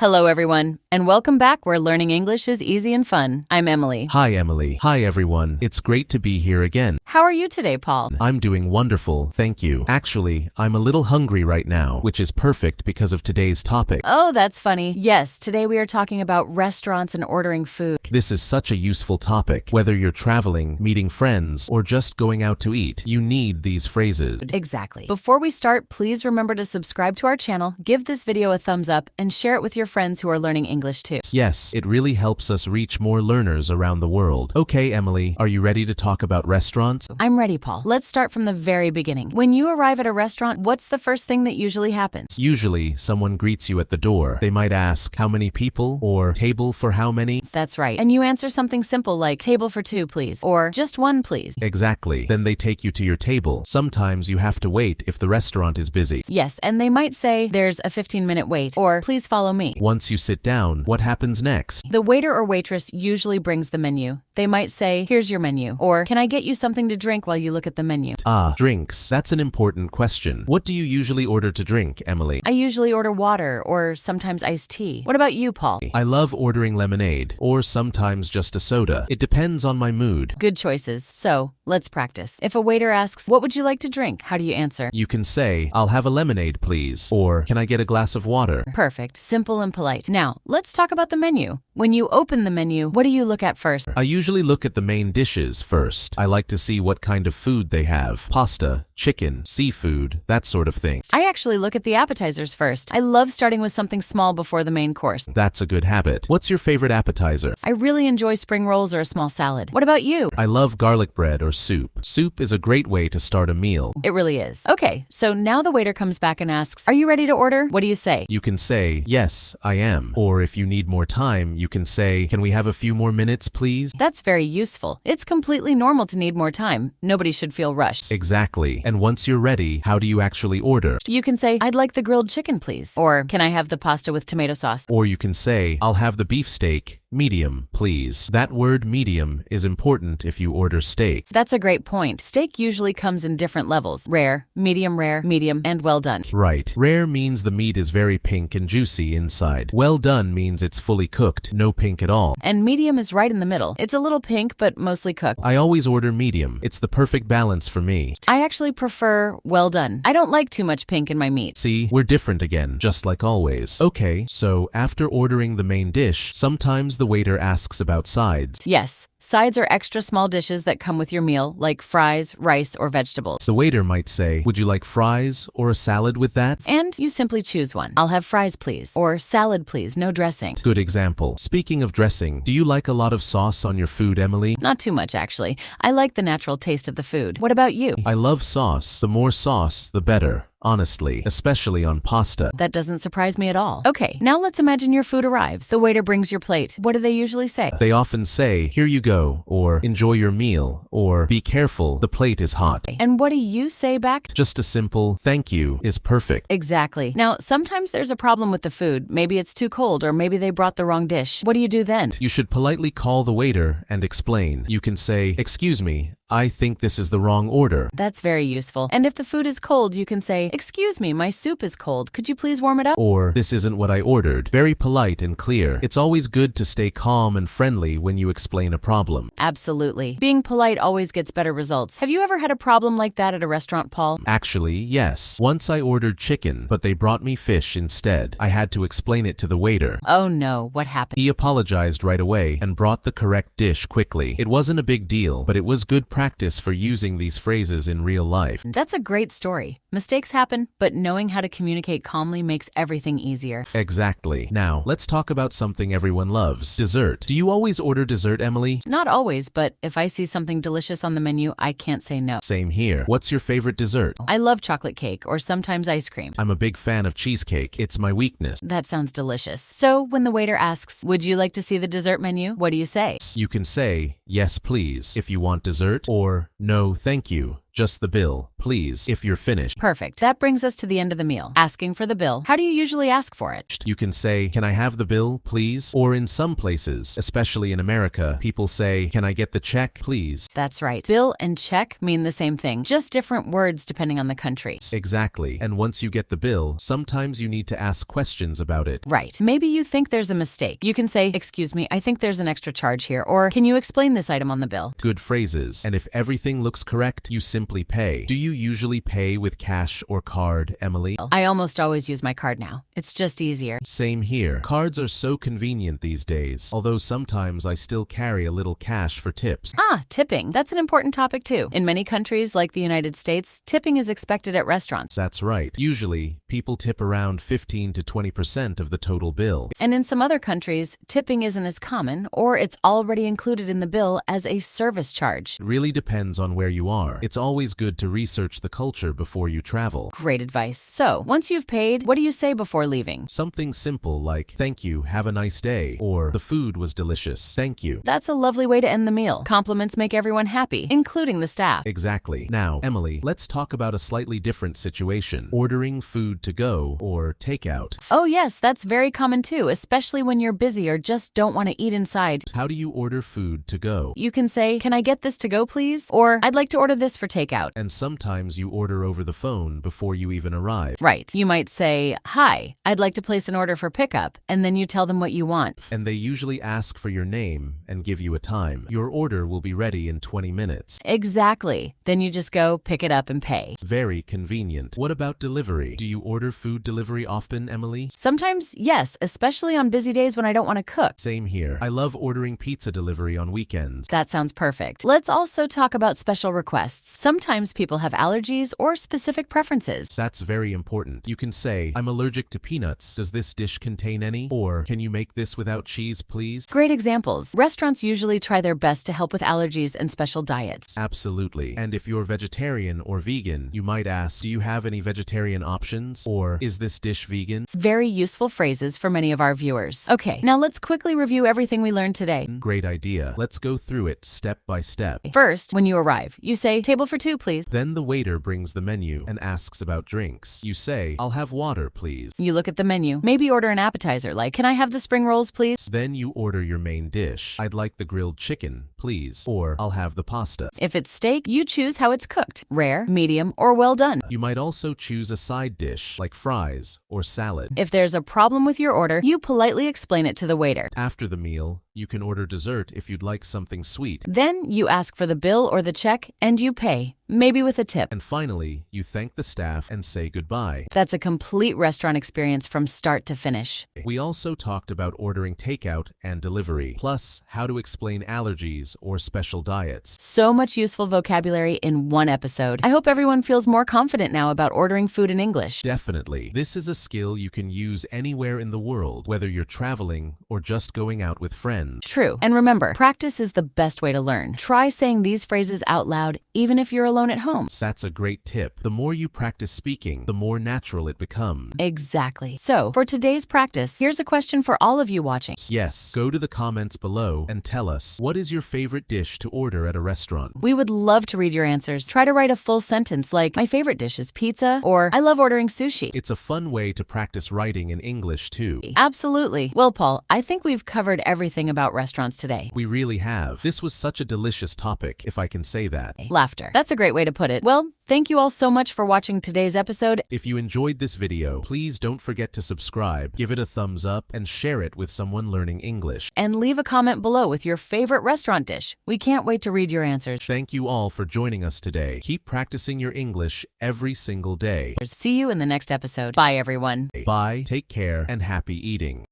Hello, everyone, and welcome back where learning English is easy and fun. I'm Emily. Hi, Emily. Hi, everyone. It's great to be here again. How are you today, Paul? I'm doing wonderful, thank you. Actually, I'm a little hungry right now, which is perfect because of today's topic. Oh, that's funny. Yes, today we are talking about restaurants and ordering food. This is such a useful topic. Whether you're traveling, meeting friends, or just going out to eat, you need these phrases. Exactly. Before we start, please remember to subscribe to our channel, give this video a thumbs up, and share it with your friends who are learning English too. Yes, it really helps us reach more learners around the world. Okay, Emily, are you ready to talk about restaurants? I'm ready, Paul. Let's start from the very beginning. When you arrive at a restaurant, what's the first thing that usually happens? Usually, someone greets you at the door. They might ask, how many people? Or table for how many? That's right. And you answer something simple like, table for two, please. Or just one, please. Exactly. Then they take you to your table. Sometimes you have to wait if the restaurant is busy. Yes, and they might say, there's a 15-minute wait, or please follow me. Once you sit down, what happens next? The waiter or waitress usually brings the menu. They might say, here's your menu, or can I get you something to drink while you look at the menu? Ah, drinks. That's an important question. What do you usually order to drink, Emily? I usually order water, or sometimes iced tea. What about you, Paul? I love ordering lemonade, or sometimes just a soda. It depends on my mood. Good choices. So, let's practice. If a waiter asks, what would you like to drink? How do you answer? You can say, I'll have a lemonade, please, or can I get a glass of water? Perfect. Simple and polite. Now, let's talk about the menu. When you open the menu, what do you look at first? I usually look at the main dishes first. I like to see what kind of food they have. Pasta, chicken, seafood, that sort of thing. I actually look at the appetizers first. I love starting with something small before the main course. That's a good habit. What's your favorite appetizer? I really enjoy spring rolls or a small salad. What about you? I love garlic bread or soup. Soup is a great way to start a meal. It really is. Okay, so now the waiter comes back and asks, are you ready to order? What do you say? You can say, yes, I am. Or if you need more time, you can say, can we have a few more minutes, please? That's very useful. It's completely normal to need more time. Nobody should feel rushed. Exactly. And once you're ready, how do you actually order? You can say, I'd like the grilled chicken, please. Or, can I have the pasta with tomato sauce? Or you can say, I'll have the beefsteak, medium, please. That word medium is important if you order steak. That's a great point. Steak usually comes in different levels. Rare, medium, and well done. Right. Rare means the meat is very pink and juicy inside. Well done means it's fully cooked, no pink at all. And medium is right in the middle. It's a little pink, but mostly cooked. I always order medium. It's the perfect balance for me. I actually prefer well done. I don't like too much pink in my meat. See, we're different again, just like always. Okay, so after ordering the main dish, sometimes the waiter asks about sides. Yes, sides are extra small dishes that come with your meal, like fries, rice, or vegetables. The waiter might say, would you like fries or a salad with that? And you simply choose one. I'll have fries, please. Or salad, please, no dressing. Good example. Speaking of dressing, do you like a lot of sauce on your food, Emily? Not too much, actually. I like the natural taste of the food. What about you? I love sauce. The more sauce, the better. Honestly, especially on pasta. That doesn't surprise me at all. Okay, now let's imagine your food arrives. The waiter brings your plate. What do they usually say? They often say, here you go, or enjoy your meal, or be careful, the plate is hot. And what do you say back? Just a simple, thank you, is perfect. Exactly. Now, sometimes there's a problem with the food. Maybe it's too cold, or maybe they brought the wrong dish. What do you do then? You should politely call the waiter and explain. You can say, excuse me, I think this is the wrong order. That's very useful. And if the food is cold, you can say, excuse me, my soup is cold. Could you please warm it up? Or, this isn't what I ordered. Very polite and clear. It's always good to stay calm and friendly when you explain a problem. Absolutely. Being polite always gets better results. Have you ever had a problem like that at a restaurant, Paul? Actually, yes. Once I ordered chicken, but they brought me fish instead. I had to explain it to the waiter. Oh no, what happened? He apologized right away and brought the correct dish quickly. It wasn't a big deal, but it was good practice for using these phrases in real life. That's a great story. Mistakes happen, but knowing how to communicate calmly makes everything easier. Exactly. Now, let's talk about something everyone loves. Dessert. Do you always order dessert, Emily? Not always, but if I see something delicious on the menu, I can't say no. Same here. What's your favorite dessert? I love chocolate cake or sometimes ice cream. I'm a big fan of cheesecake. It's my weakness. That sounds delicious. So when the waiter asks, would you like to see the dessert menu? What do you say? You can say, yes, please, if you want dessert, or no, thank you, just the bill, please, if you're finished. Perfect. That brings us to the end of the meal. Asking for the bill. How do you usually ask for it? You can say, "Can I have the bill, please?" Or in some places, especially in America, people say, "Can I get the check, please?" That's right. Bill and check mean the same thing, just different words depending on the country. Exactly. And once you get the bill, sometimes you need to ask questions about it. Right. Maybe you think there's a mistake. You can say, "Excuse me, I think there's an extra charge here," or "Can you explain this item on the bill?" Good phrases. And if everything looks correct, you simply pay. Do you usually pay with cash or card, Emily? I almost always use my card now. It's just easier. Same here. Cards are so convenient these days, although sometimes I still carry a little cash for tips. Tipping. That's an important topic too. In many countries like the United States, tipping is expected at restaurants. That's right. Usually, people tip around 15 to 20% of the total bill. And in some other countries, tipping isn't as common, or it's already included in the bill as a service charge. It really depends on where you are. It's always good to research the culture before you travel. Great advice. So, once you've paid, what do you say before leaving? Something simple like, "Thank you, have a nice day," or "The food was delicious, thank you." That's a lovely way to end the meal. Compliments make everyone happy, including the staff. Exactly. Now, Emily, let's talk about a slightly different situation. Ordering food to go or takeout. Oh yes, that's very common too, especially when you're busy or just don't want to eat inside. How do you order food to go? You can say, "Can I get this to go, please?" Or, "I'd like to order this for takeout." And sometimes you order over the phone before you even arrive. Right. You might say, "Hi, I'd like to place an order for pickup," and then you tell them what you want. And they usually ask for your name and give you a time. Your order will be ready in 20 minutes. Exactly. Then you just go, pick it up, and pay. It's very convenient. What about delivery? Do you order food delivery often, Emily? Sometimes, yes, especially on busy days when I don't want to cook. Same here. I love ordering pizza delivery on weekends. That sounds perfect. Let's also talk about special requests. Sometimes people have allergies or specific preferences. That's very important. You can say, "I'm allergic to peanuts. Does this dish contain any?" Or, "Can you make this without cheese, please?" Great examples. Restaurants usually try their best to help with allergies and special diets. Absolutely. And if you're vegetarian or vegan, you might ask, "Do you have any vegetarian options?" Or, "Is this dish vegan?" Very useful phrases for many of our viewers. Okay, now let's quickly review everything we learned today. Great idea. Let's go through it step by step. First, when you arrive, you say, "Table for two, please." Then the waiter brings the menu and asks about drinks. You say, "I'll have water, please." You look at the menu. Maybe order an appetizer like, "Can I have the spring rolls, please?" Then you order your main dish. "I'd like the grilled chicken, please." Or, "I'll have the pasta." If it's steak, you choose how it's cooked, rare, medium, or well done. You might also choose a side dish like fries or salad. If there's a problem with your order, you politely explain it to the waiter. After the meal, you can order dessert if you'd like something sweet. Then you ask for the bill or the check and you pay, maybe with a tip. And finally, you thank the staff and say goodbye. That's a complete restaurant experience from start to finish. We also talked about ordering takeout and delivery, plus how to explain allergies or special diets. So much useful vocabulary in one episode. I hope everyone feels more confident now about ordering food in English. Definitely. This is a skill you can use anywhere in the world, whether you're traveling or just going out with friends. True. And remember, practice is the best way to learn. Try saying these phrases out loud, even if you're alone at home. That's a great tip. The more you practice speaking, the more natural it becomes. Exactly. So, for today's practice, here's a question for all of you watching. Yes, go to the comments below and tell us, what is your favorite dish to order at a restaurant? We would love to read your answers. Try to write a full sentence like, "My favorite dish is pizza," or "I love ordering sushi." It's a fun way to practice writing in English too. Absolutely. Well, Paul, I think we've covered everything about restaurants today. We really have. This was such a delicious topic, if I can say that. Laughter. That's a great way to put it. Well, thank you all so much for watching today's episode. If you enjoyed this video, please don't forget to subscribe, give it a thumbs up, and share it with someone learning English. And leave a comment below with your favorite restaurant dish. We can't wait to read your answers. Thank you all for joining us today. Keep practicing your English every single day. See you in the next episode. Bye, everyone. Bye, take care, and happy eating.